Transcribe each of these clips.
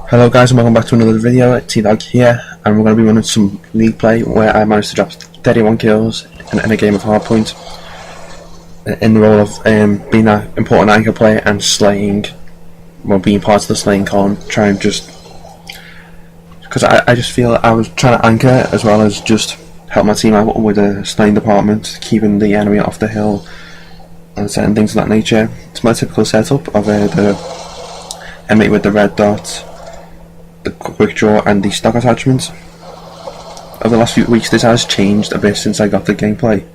Hello guys and welcome back to another video. T-Dog here, and we're going to be running some league play where I managed to drop 31 kills in a game of Hardpoint in the role of being an important anchor player and slaying, well, being part of the slaying con, trying just because I just feel I was trying to anchor as well as just help my team out with the slaying department, keeping the enemy off the hill and certain things of that nature. It's my typical setup of the M8 with the red dot, the quick draw and the stock attachments. Over the last few weeks this has changed a bit since I got the gameplay,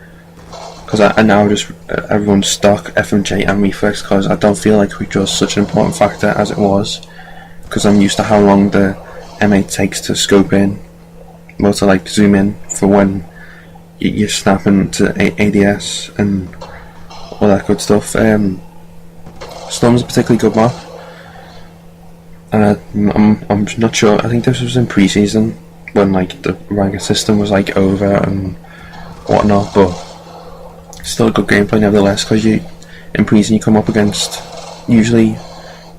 because I now just everyone stock, FMJ and reflex, because I don't feel like quick draw is such an important factor as it was, because I'm used to how long the M8 takes to scope in, well, to like zoom in for when you're snapping to ADS and all that good stuff. Storm's a particularly good map, and I'm not sure. I think this was in pre-season when like the ranking system was like over and whatnot, but still a good gameplay nevertheless, because you in pre-season you come up against usually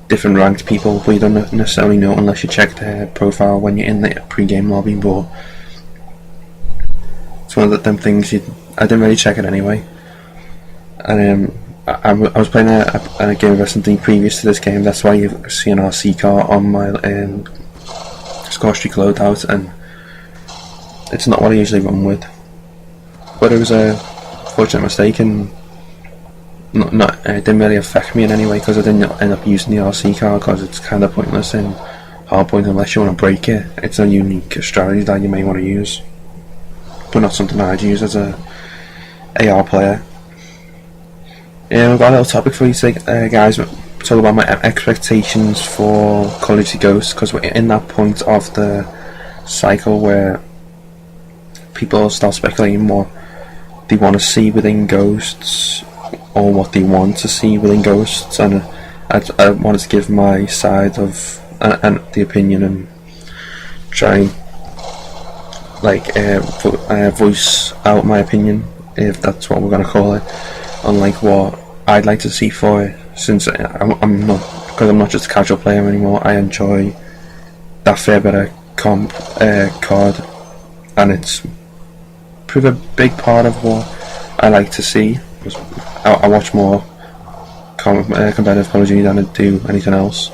different ranked people, but you don't necessarily know unless you check their profile when you're in the pre-game lobby. But it's one of them things I didn't really check it anyway. And I was playing a game of S&D previous to this game. That's why you see an RC car on my score streak loadout, and it's not what I usually run with. But it was a fortunate mistake, and it didn't really affect me in any way, because I didn't end up using the RC car, because it's kind of pointless in Hardpoint unless you want to break it. It's a unique strategy that you may want to use, but not something I'd use as a AR player. I've got a little topic for you today, guys. Talk about my expectations for Call of Duty Ghosts, because we're in that point of the cycle where people start speculating what they want to see within Ghosts, or what they want to see within Ghosts, and I wanted to give my side of and the opinion, and try and voice out my opinion, if that's what we're going to call it, on like what I'd like to see for it, since I'm not just a casual player anymore. I enjoy that fair bit of CoD, and it's pretty a big part of what I like to see. I watch more competitive Call of Duty than I do anything else.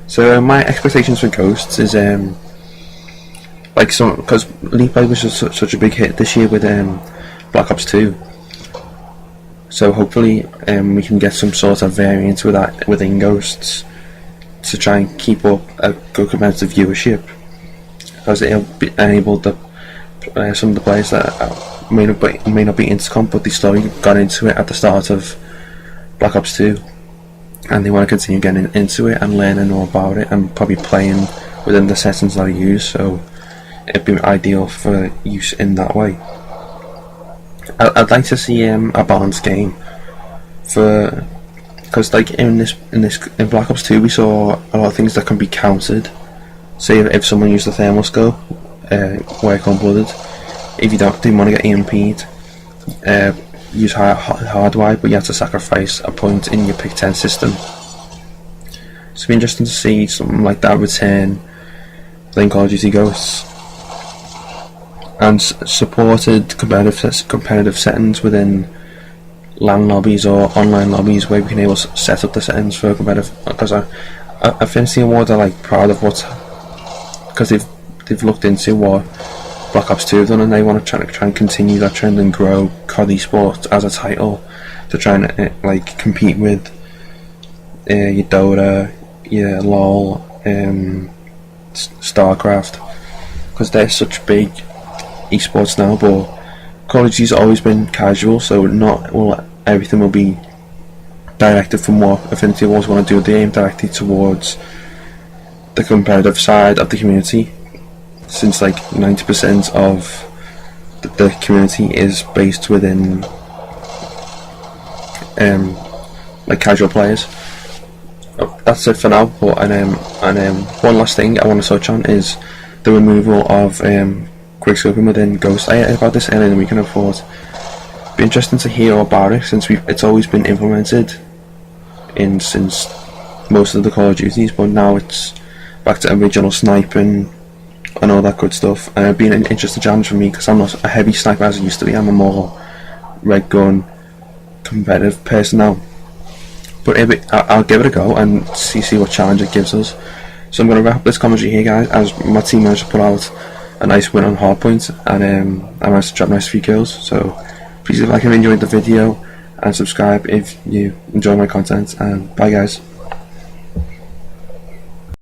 So my expectations for Ghosts is because League Play was just such a big hit this year with Black Ops 2. So hopefully we can get some sort of variance with that within Ghosts to try and keep up a good competitive viewership, because it'll enable some of the players that may not be into comp, but they slowly got into it at the start of Black Ops 2, and they want to continue getting into it and learning more about it, and probably playing within the settings that I use. So it'd be ideal for use in that way. I'd like to see a balanced game, because like in Black Ops 2 we saw a lot of things that can be countered. Say if someone used the thermal scope, work on blooded. If you didn't want to get EMP'd, use hardwire, but you have to sacrifice a point in your pick 10 system. So it'd be interesting to see something like that return within Call of Duty Ghosts, and supported competitive settings within LAN lobbies or online lobbies, where we can able to set up the settings for competitive. Because I think the award are like proud of because they've looked into what Black Ops 2 have done, and they want to try and continue that trend and grow CoD esports as a title, to try and like compete with your Dota, your LOL, StarCraft, because they're such big esports now. But Call of Duty's always been casual, so everything will be directed from what Affinity Wars want to do. They aim directly towards the competitive side of the community, since like 90% of the community is based within like casual players. That's it for now. But one last thing I want to touch on is the removal of quick scoping within Ghost. I heard about this earlier in the week, and I thought it'd be interesting to hear about it, since it's always been implemented since most of the Call of Duties, but now it's back to original sniping and all that good stuff. And it'd been an interesting challenge for me because I'm not a heavy sniper as I used to be. I'm a more red gun competitive person now. But I'll give it a go and see what challenge it gives us. So I'm going to wrap up this commentary here, guys, as my team managed to put out a nice win on Hardpoint, and I managed to drop nice few kills. So please, if you enjoyed the video, and subscribe if you enjoy my content, and bye guys.